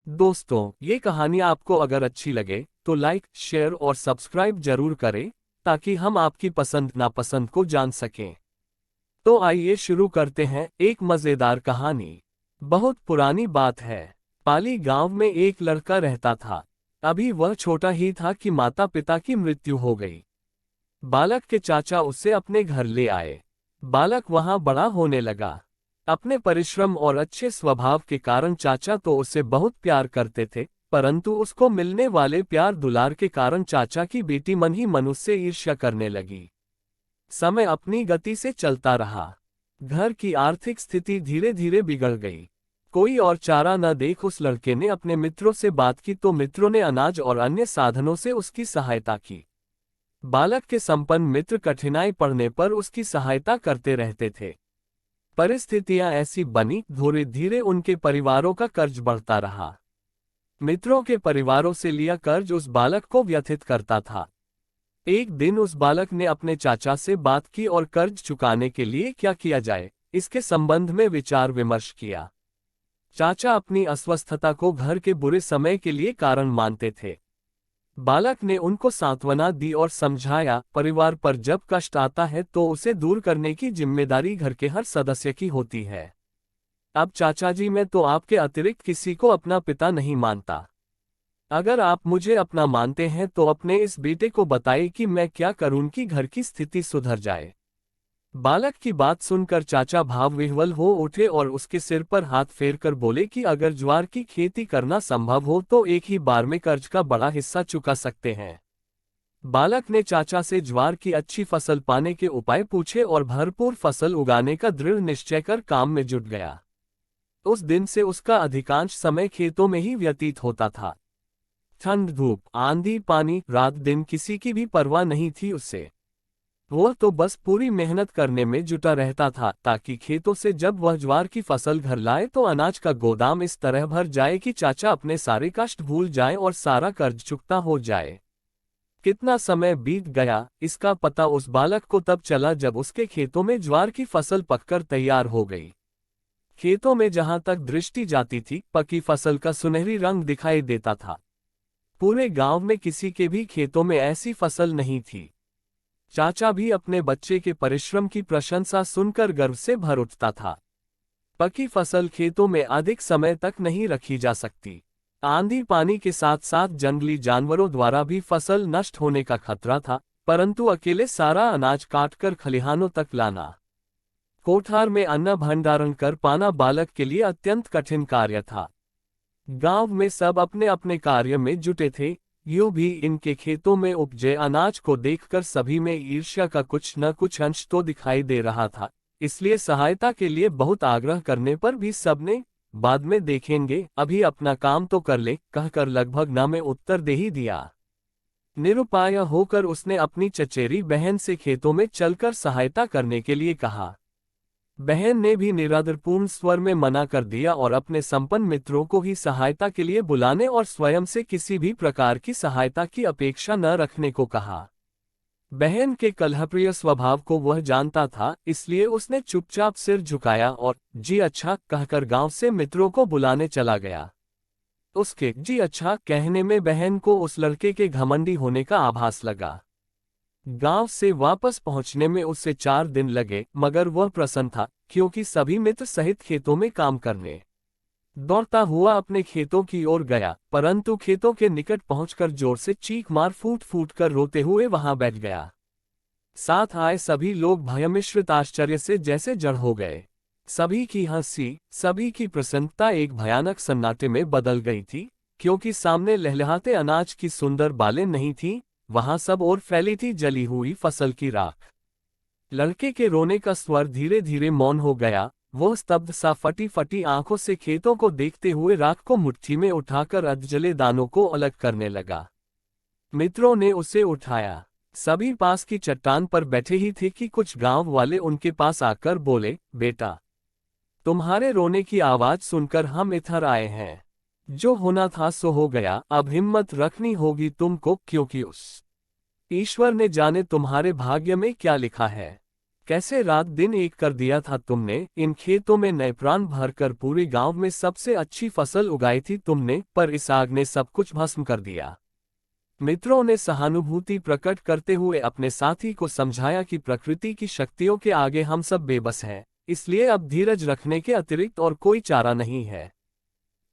दोस्तों, ये कहानी आपको अगर अच्छी लगे तो लाइक, शेयर और सब्सक्राइब जरूर करें ताकि हम आपकी पसंद नापसंद को जान सकें। तो आइए शुरू करते हैं एक मजेदार कहानी। बहुत पुरानी बात है। पाली गांव में एक लड़का रहता था। अभी वह छोटा ही था कि माता पिता की मृत्यु हो गई। बालक के चाचा उसे अपने घर ले आए। बालक वहां बड़ा होने लगा। अपने परिश्रम और अच्छे स्वभाव के कारण चाचा तो उसे बहुत प्यार करते थे, परंतु उसको मिलने वाले प्यार दुलार के कारण चाचा की बेटी मन ही मन उससे ईर्ष्या करने लगी। समय अपनी गति से चलता रहा। घर की आर्थिक स्थिति धीरे धीरे बिगड़ गई। कोई और चारा न देख उस लड़के ने अपने मित्रों से बात की तो मित्रों ने अनाज और अन्य साधनों से उसकी सहायता की। बालक के संपन्न मित्र कठिनाई पड़ने पर उसकी सहायता करते रहते थे। परिस्थितियां ऐसी बनी, धीरे धीरे उनके परिवारों का कर्ज बढ़ता रहा। मित्रों के परिवारों से लिया कर्ज उस बालक को व्यथित करता था। एक दिन उस बालक ने अपने चाचा से बात की और कर्ज चुकाने के लिए क्या किया जाए, इसके संबंध में विचार विमर्श किया। चाचा अपनी अस्वस्थता को घर के बुरे समय के लिए कारण मानते थे। बालक ने उनको सांत्वना दी और समझाया, परिवार पर जब कष्ट आता है तो उसे दूर करने की जिम्मेदारी घर के हर सदस्य की होती है। अब चाचा जी, मैं तो आपके अतिरिक्त किसी को अपना पिता नहीं मानता। अगर आप मुझे अपना मानते हैं तो अपने इस बेटे को बताइए कि मैं क्या करूं कि घर की स्थिति सुधर जाए। बालक की बात सुनकर चाचा भाव विह्वल हो उठे और उसके सिर पर हाथ फेरकर बोले कि अगर ज्वार की खेती करना संभव हो तो एक ही बार में कर्ज का बड़ा हिस्सा चुका सकते हैं। बालक ने चाचा से ज्वार की अच्छी फसल पाने के उपाय पूछे और भरपूर फसल उगाने का दृढ़ निश्चय कर काम में जुट गया। उस दिन से उसका अधिकांश समय खेतों में ही व्यतीत होता था। ठंड, धूप, आंधी, पानी, रात दिन किसी की भी परवाह नहीं थी उससे। वह तो बस पूरी मेहनत करने में जुटा रहता था ताकि खेतों से जब वह ज्वार की फसल घर लाए तो अनाज का गोदाम इस तरह भर जाए कि चाचा अपने सारे कष्ट भूल जाए और सारा कर्ज चुकता हो जाए। कितना समय बीत गया, इसका पता उस बालक को तब चला जब उसके खेतों में ज्वार की फसल पककर तैयार हो गई। खेतों में जहां तक दृष्टि जाती थी, पकी फसल का सुनहरी रंग दिखाई देता था। पूरे गांव में किसी के भी खेतों में ऐसी फसल नहीं थी। चाचा भी अपने बच्चे के परिश्रम की प्रशंसा सुनकर गर्व से भर उठता था। पकी फसल खेतों में अधिक समय तक नहीं रखी जा सकती। आंधी पानी के साथ साथ जंगली जानवरों द्वारा भी फसल नष्ट होने का खतरा था, परंतु अकेले सारा अनाज काटकर खलिहानों तक लाना, कोठार में अन्न भंडारण कर पाना बालक के लिए अत्यंत कठिन कार्य था। गांव में सब अपने अपने कार्य में जुटे थे। यूं भी इनके खेतों में उपजे अनाज को देखकर सभी में ईर्ष्या का कुछ न कुछ अंश तो दिखाई दे रहा था। इसलिए सहायता के लिए बहुत आग्रह करने पर भी सबने बाद में देखेंगे, अभी अपना काम तो कर ले, कहकर लगभग ना में उत्तर दे ही दिया। निरुपाय होकर उसने अपनी चचेरी बहन से खेतों में चलकर सहायता करने के लिए कहा। बहन ने भी निरादरपूर्ण स्वर में मना कर दिया और अपने संपन्न मित्रों को ही सहायता के लिए बुलाने और स्वयं से किसी भी प्रकार की सहायता की अपेक्षा न रखने को कहा। बहन के कलहप्रिय स्वभाव को वह जानता था, इसलिए उसने चुपचाप सिर झुकाया और जी अच्छा कहकर गांव से मित्रों को बुलाने चला गया। उसके जी अच्छा कहने में बहन को उस लड़के के घमंडी होने का आभास लगा। गांव से वापस पहुंचने में उसे 4 दिन लगे, मगर वह प्रसन्न था क्योंकि सभी मित्र सहित खेतों में काम करने दौड़ता हुआ अपने खेतों की ओर गया, परंतु खेतों के निकट पहुंचकर जोर से चीख मार फूट फूट कर रोते हुए वहां बैठ गया। साथ आए सभी लोग भयमिश्रित आश्चर्य से जैसे जड़ हो गए। सभी की हंसी, सभी की प्रसन्नता एक भयानक सन्नाटे में बदल गई थी, क्योंकि सामने लहलहाते अनाज की सुंदर बालें नहीं थीं, वहां सब और फैली थी जली हुई फसल की राख। लड़के के रोने का स्वर धीरे धीरे मौन हो गया। वह स्तब्ध सा फटी फटी आंखों से खेतों को देखते हुए राख को मुट्ठी में उठाकर अधजले दानों को अलग करने लगा। मित्रों ने उसे उठाया। सभी पास की चट्टान पर बैठे ही थे कि कुछ गांव वाले उनके पास आकर बोले, बेटा, तुम्हारे रोने की आवाज सुनकर हम इधर आए हैं। जो होना था सो हो गया, अब हिम्मत रखनी होगी तुमको, क्योंकि उस ईश्वर ने जाने तुम्हारे भाग्य में क्या लिखा है। कैसे रात दिन एक कर दिया था तुमने, इन खेतों में नए प्राण भरकर पूरे गांव में सबसे अच्छी फसल उगाई थी तुमने, पर इस आग ने सब कुछ भस्म कर दिया। मित्रों ने सहानुभूति प्रकट करते हुए अपने साथी को समझाया कि प्रकृति की शक्तियों के आगे हम सब बेबस हैं, इसलिए अब धीरज रखने के अतिरिक्त और कोई चारा नहीं है।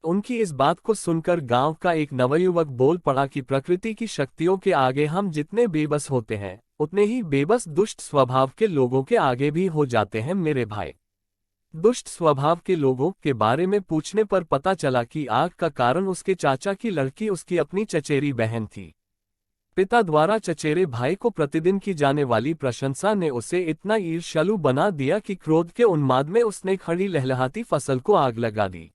उनकी इस बात को सुनकर गांव का एक नवयुवक बोल पड़ा कि प्रकृति की शक्तियों के आगे हम जितने बेबस होते हैं, उतने ही बेबस दुष्ट स्वभाव के लोगों के आगे भी हो जाते हैं मेरे भाई। दुष्ट स्वभाव के लोगों के बारे में पूछने पर पता चला कि आग का कारण उसके चाचा की लड़की उसकी अपनी चचेरी बहन थी। पिता द्वारा चचेरे भाई को प्रतिदिन की जाने वाली प्रशंसा ने उसे इतना ईर्ष्यालु बना दिया कि क्रोध के उन्माद में उसने खड़ी लहलहाती फसल को आग लगा दी।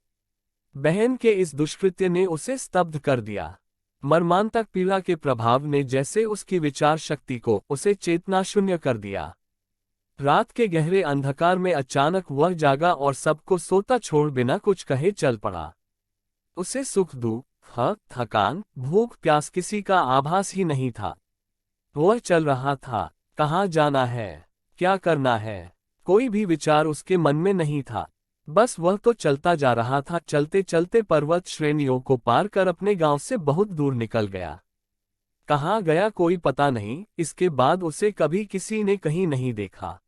बहन के इस दुष्कृत्य ने उसे स्तब्ध कर दिया। मर्मांतक पीड़ा के प्रभाव ने जैसे उसकी विचार शक्ति को उसे चेतना शून्य कर दिया। रात के गहरे अंधकार में अचानक वह जागा और सबको सोता छोड़ बिना कुछ कहे चल पड़ा। उसे सुख दुख, थकान, भूख प्यास किसी का आभास ही नहीं था। वह चल रहा था, कहाँ जाना है, क्या करना है, कोई भी विचार उसके मन में नहीं था। बस वह तो चलता जा रहा था, चलते चलते पर्वत श्रेणियों को पार कर अपने गांव से बहुत दूर निकल गया। कहाँ गया कोई पता नहीं, इसके बाद उसे कभी किसी ने कहीं नहीं देखा।